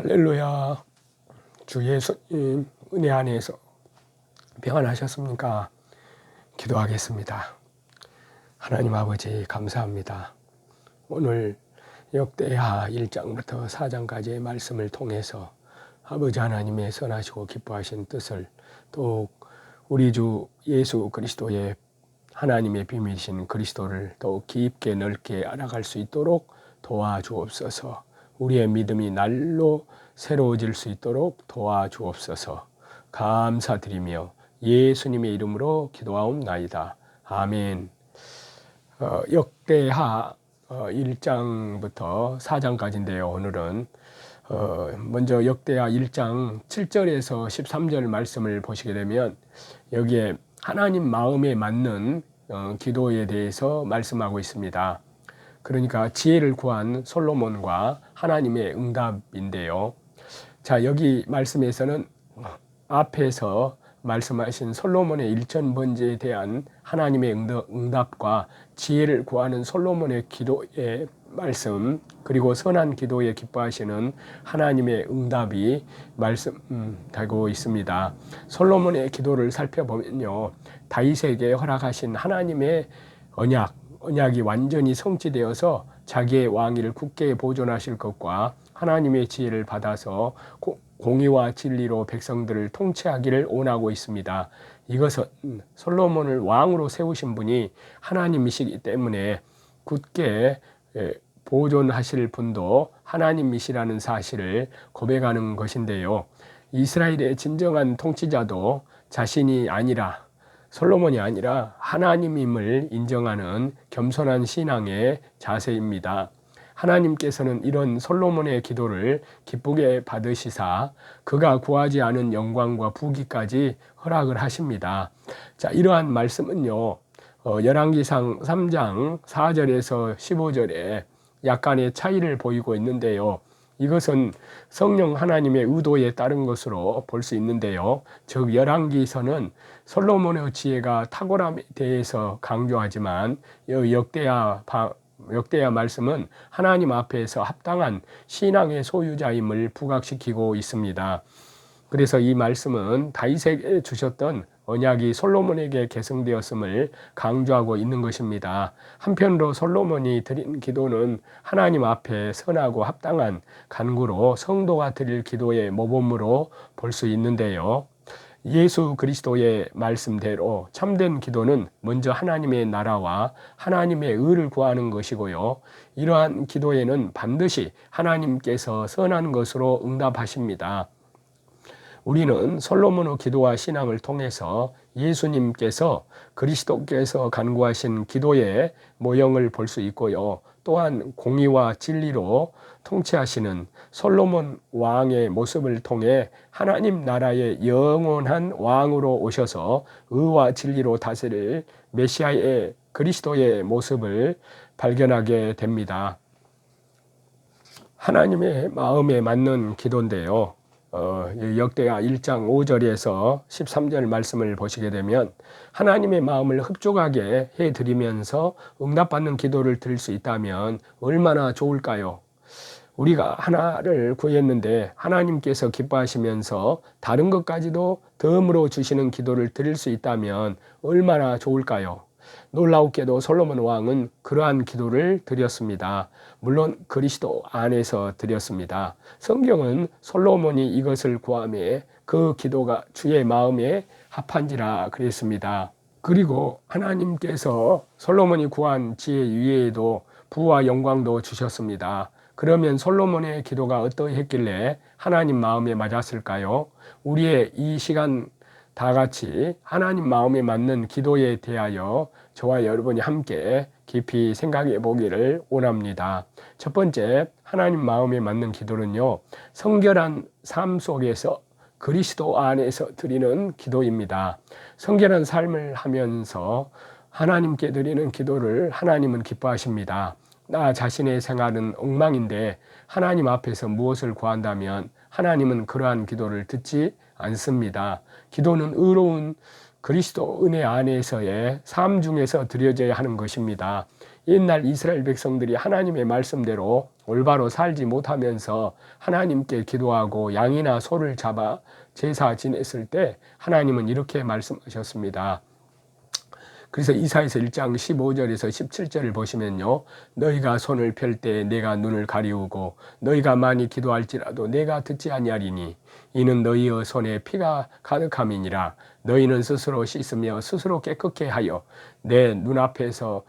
할렐루야. 주 예수님 은혜 안에서 평안하셨습니까? 기도하겠습니다. 하나님 아버지 감사합니다. 오늘 역대하 1장부터 4장까지의 말씀을 통해서 아버지 하나님의 선하시고 기뻐하신 뜻을 더욱 우리 주 예수 그리스도의 하나님의 비밀이신 그리스도를 더욱 깊게 넓게 알아갈 수 있도록 도와주옵소서. 우리의 믿음이 날로 새로워질 수 있도록 도와주옵소서. 감사드리며 예수님의 이름으로 기도하옵나이다. 아멘. 역대하 1장부터 4장까지인데요. 오늘은 먼저 역대하 1장 7절에서 13절 말씀을 보시게 되면 여기에 하나님 마음에 맞는 기도에 대해서 말씀하고 있습니다. 그러니까 지혜를 구한 솔로몬과 하나님의 응답인데요. 자, 여기 말씀에서는 앞에서 말씀하신 솔로몬의 일천번제에 대한 하나님의 응답과 지혜를 구하는 솔로몬의 기도의 말씀, 그리고 선한 기도에 기뻐하시는 하나님의 응답이 말씀되고 있습니다. 솔로몬의 기도를 살펴보면요, 다윗에게 허락하신 하나님의 언약이 완전히 성취되어서 자기의 왕위를 굳게 보존하실 것과 하나님의 지혜를 받아서 공의와 진리로 백성들을 통치하기를 원하고 있습니다. 이것은 솔로몬을 왕으로 세우신 분이 하나님이시기 때문에 굳게 보존하실 분도 하나님이시라는 사실을 고백하는 것인데요. 이스라엘의 진정한 통치자도 자신이 아니라, 솔로몬이 아니라 하나님임을 인정하는 겸손한 신앙의 자세입니다. 하나님께서는 이런 솔로몬의 기도를 기쁘게 받으시사 그가 구하지 않은 영광과 부귀까지 허락을 하십니다. 자, 이러한 말씀은요, 열왕기상 3장 4절에서 15절에 약간의 차이를 보이고 있는데요. 이것은 성령 하나님의 의도에 따른 것으로 볼 수 있는데요. 즉 열왕기서는 솔로몬의 지혜가 탁월함에 대해서 강조하지만 역대하 말씀은 하나님 앞에서 합당한 신앙의 소유자임을 부각시키고 있습니다. 그래서 이 말씀은 다윗에게 주셨던 언약이 솔로몬에게 계승되었음을 강조하고 있는 것입니다. 한편으로 솔로몬이 드린 기도는 하나님 앞에 선하고 합당한 간구로 성도가 드릴 기도의 모범으로 볼 수 있는데요. 예수 그리스도의 말씀대로 참된 기도는 먼저 하나님의 나라와 하나님의 의를 구하는 것이고요. 이러한 기도에는 반드시 하나님께서 선한 것으로 응답하십니다. 우리는 솔로몬의 기도와 신앙을 통해서 예수님께서 그리스도께서 간구하신 기도의 모형을 볼 수 있고요. 또한 공의와 진리로 통치하시는 솔로몬 왕의 모습을 통해 하나님 나라의 영원한 왕으로 오셔서 의와 진리로 다스릴 메시아의 그리스도의 모습을 발견하게 됩니다. 하나님의 마음에 맞는 기도인데요. 역대하 1장 5절에서 13절 말씀을 보시게 되면 하나님의 마음을 흡족하게 해드리면서 응답받는 기도를 드릴 수 있다면 얼마나 좋을까요? 우리가 하나를 구했는데 하나님께서 기뻐하시면서 다른 것까지도 덤으로 주시는 기도를 드릴 수 있다면 얼마나 좋을까요? 놀라웠게도 솔로몬 왕은 그러한 기도를 드렸습니다. 물론 그리스도 안에서 드렸습니다. 성경은 솔로몬이 이것을 구하매 그 기도가 주의 마음에 합한지라 그랬습니다. 그리고 하나님께서 솔로몬이 구한 지혜 위에도 부와 영광도 주셨습니다. 그러면 솔로몬의 기도가 어떠했길래 하나님 마음에 맞았을까요? 우리의 이 시간 다 같이 하나님 마음에 맞는 기도에 대하여 저와 여러분이 함께 깊이 생각해 보기를 원합니다. 첫 번째, 하나님 마음에 맞는 기도는요, 성결한 삶 속에서 그리스도 안에서 드리는 기도입니다. 성결한 삶을 하면서 하나님께 드리는 기도를 하나님은 기뻐하십니다. 나 자신의 생활은 엉망인데 하나님 앞에서 무엇을 구한다면 하나님은 그러한 기도를 듣지 않습니다. 기도는 의로운 그리스도 은혜 안에서의 삶 중에서 드려져야 하는 것입니다. 옛날 이스라엘 백성들이 하나님의 말씀대로 올바로 살지 못하면서 하나님께 기도하고 양이나 소를 잡아 제사 지냈을 때 하나님은 이렇게 말씀하셨습니다. 그래서 이사야서 1장 15절에서 17절을 보시면요, 너희가 손을 펼 때 내가 눈을 가리우고 너희가 많이 기도할지라도 내가 듣지 아니하리니 이는 너희의 손에 피가 가득함이니라. 너희는 스스로 씻으며 스스로 깨끗게 하여 내 눈앞에서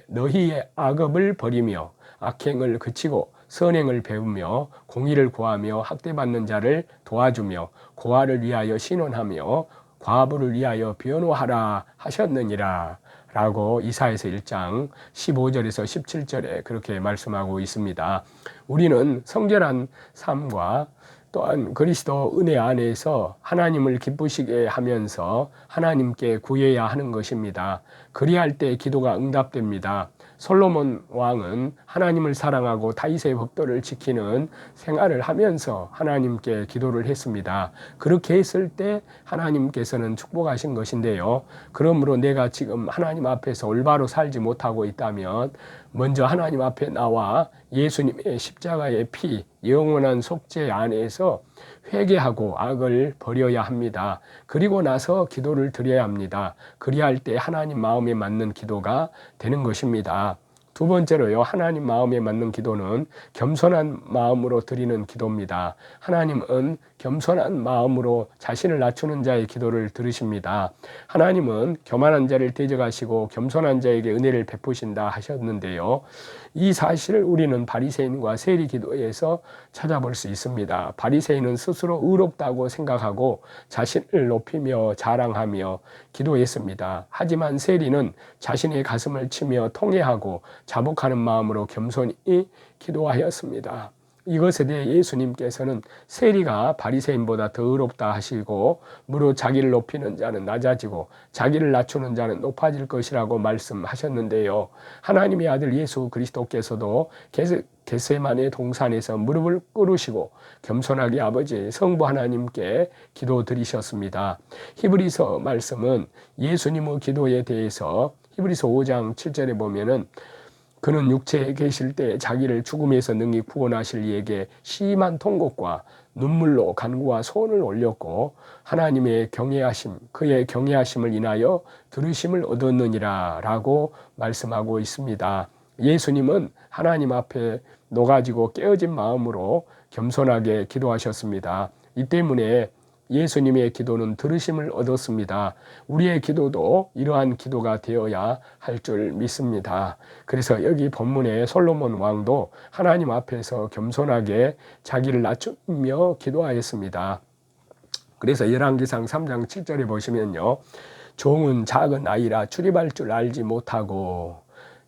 너희의 악업을 버리며 악행을 그치고 선행을 배우며 공의를 구하며 학대받는 자를 도와주며 고아를 위하여 신원하며 과부를 위하여 변호하라 하셨느니라 라고 이사야서 1장 15절에서 17절에 그렇게 말씀하고 있습니다. 우리는 성결한 삶과 또한 그리스도 은혜 안에서 하나님을 기쁘시게 하면서 하나님께 구해야 하는 것입니다. 그리할 때 기도가 응답됩니다. 솔로몬 왕은 하나님을 사랑하고 다윗의 법도를 지키는 생활을 하면서 하나님께 기도를 했습니다. 그렇게 했을 때 하나님께서는 축복하신 것인데요. 그러므로 내가 지금 하나님 앞에서 올바로 살지 못하고 있다면 먼저 하나님 앞에 나와 예수님의 십자가의 피, 영원한 속죄 안에서 회개하고 악을 버려야 합니다. 그리고 나서 기도를 드려야 합니다. 그리할 때 하나님 마음에 맞는 기도가 되는 것입니다. 두 번째로요, 하나님 마음에 맞는 기도는 겸손한 마음으로 드리는 기도입니다. 하나님은 겸손한 마음으로 자신을 낮추는 자의 기도를 들으십니다. 하나님은 교만한 자를 대적하시고 겸손한 자에게 은혜를 베푸신다 하셨는데요. 이 사실을 우리는 바리새인과 세리 기도에서 찾아볼 수 있습니다. 바리새인은 스스로 의롭다고 생각하고 자신을 높이며 자랑하며 기도했습니다. 하지만 세리는 자신의 가슴을 치며 통회하고 자복하는 마음으로 겸손히 기도하였습니다. 이것에 대해 예수님께서는 세리가 바리새인보다 더 의롭다 하시고 무릇 자기를 높이는 자는 낮아지고 자기를 낮추는 자는 높아질 것이라고 말씀하셨는데요. 하나님의 아들 예수 그리스도께서도 겟세마네 동산에서 무릎을 꿇으시고 겸손하게 아버지 성부 하나님께 기도드리셨습니다. 히브리서 말씀은 예수님의 기도에 대해서 히브리서 5장 7절에 보면은 그는 육체에 계실 때 자기를 죽음에서 능히 구원하실 이에게 심한 통곡과 눈물로 간구와 소원을 올렸고 하나님의 경외하심, 그의 경외하심을 인하여 들으심을 얻었느니라 라고 말씀하고 있습니다. 예수님은 하나님 앞에 녹아지고 깨어진 마음으로 겸손하게 기도하셨습니다. 이 때문에 예수님의 기도는 들으심을 얻었습니다. 우리의 기도도 이러한 기도가 되어야 할 줄 믿습니다. 그래서 여기 본문에 솔로몬 왕도 하나님 앞에서 겸손하게 자기를 낮추며 기도하였습니다. 그래서 열왕기상 3장 7절에 보시면요, 종은 작은 아이라 출입할 줄 알지 못하고,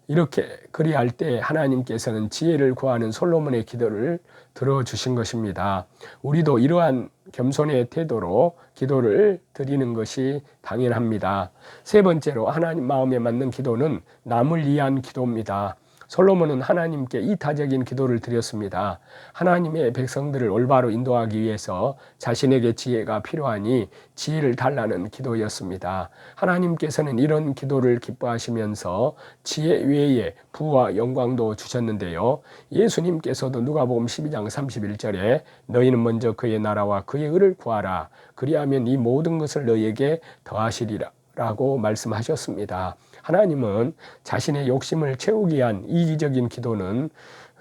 이렇게 그리할 때 하나님께서는 지혜를 구하는 솔로몬의 기도를 들어주신 것입니다. 우리도 이러한 겸손의 태도로 기도를 드리는 것이 당연합니다. 세 번째로 하나님 마음에 맞는 기도는 남을 위한 기도입니다. 솔로몬은 하나님께 이타적인 기도를 드렸습니다. 하나님의 백성들을 올바로 인도하기 위해서 자신에게 지혜가 필요하니 지혜를 달라는 기도였습니다. 하나님께서는 이런 기도를 기뻐하시면서 지혜 외에 부와 영광도 주셨는데요. 예수님께서도 누가복음 12장 31절에 너희는 먼저 그의 나라와 그의 의를 구하라. 그리하면 이 모든 것을 너희에게 더하시리라 라고 말씀하셨습니다. 하나님은 자신의 욕심을 채우기 위한 이기적인 기도는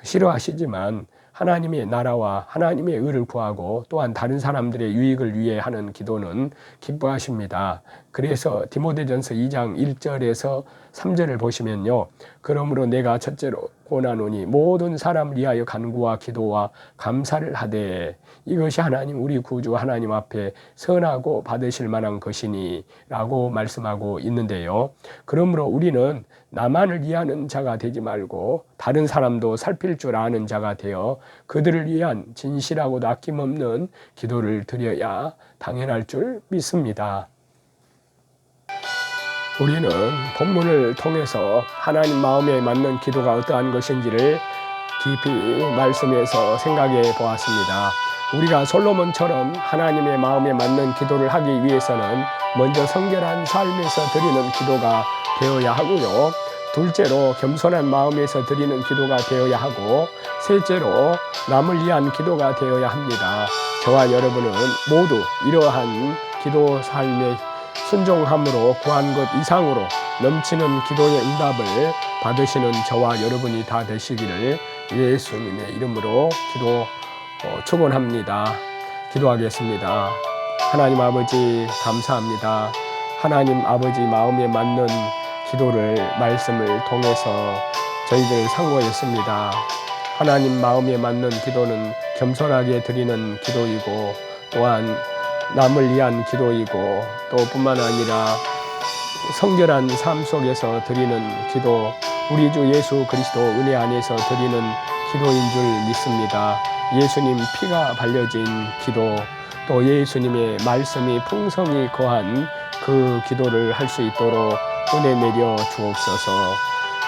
싫어하시지만 하나님의 나라와 하나님의 의를 구하고 또한 다른 사람들의 유익을 위해 하는 기도는 기뻐하십니다. 그래서 디모데전서 2장 1절에서 3절을 보시면요, 그러므로 내가 첫째로 권하노니 모든 사람을 위하여 간구와 기도와 감사를 하되 이것이 하나님 우리 구주 하나님 앞에 선하고 받으실 만한 것이니 라고 말씀하고 있는데요. 그러므로 우리는 나만을 위하는 자가 되지 말고 다른 사람도 살필 줄 아는 자가 되어 그들을 위한 진실하고도 아낌없는 기도를 드려야 당연할 줄 믿습니다. 우리는 본문을 통해서 하나님 마음에 맞는 기도가 어떠한 것인지를 깊이 말씀에서 생각해 보았습니다. 우리가 솔로몬처럼 하나님의 마음에 맞는 기도를 하기 위해서는 먼저 성결한 삶에서 드리는 기도가 되어야 하고요. 둘째로 겸손한 마음에서 드리는 기도가 되어야 하고, 셋째로 남을 위한 기도가 되어야 합니다. 저와 여러분은 모두 이러한 기도 삶의 순종함으로 구한 것 이상으로 넘치는 기도의 응답을 받으시는 저와 여러분이 다 되시기를 예수님의 이름으로 축원합니다. 기도하겠습니다. 하나님 아버지 감사합니다. 하나님 아버지 마음에 맞는 기도를 말씀을 통해서 저희들 상고했습니다. 하나님 마음에 맞는 기도는 겸손하게 드리는 기도이고, 또한 남을 위한 기도이고, 또 뿐만 아니라 성결한 삶 속에서 드리는 기도, 우리 주 예수 그리스도 은혜 안에서 드리는 기도인 줄 믿습니다. 예수님 피가 발려진 기도, 또 예수님의 말씀이 풍성히 거한 그 기도를 할 수 있도록 은혜 내려 주옵소서.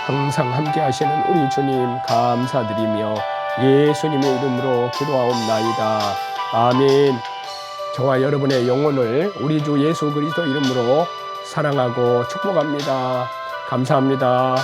항상 함께 하시는 우리 주님 감사드리며 예수님의 이름으로 기도하옵나이다. 아멘. 저와 여러분의 영혼을 우리 주 예수 그리스도 이름으로 사랑하고 축복합니다. 감사합니다.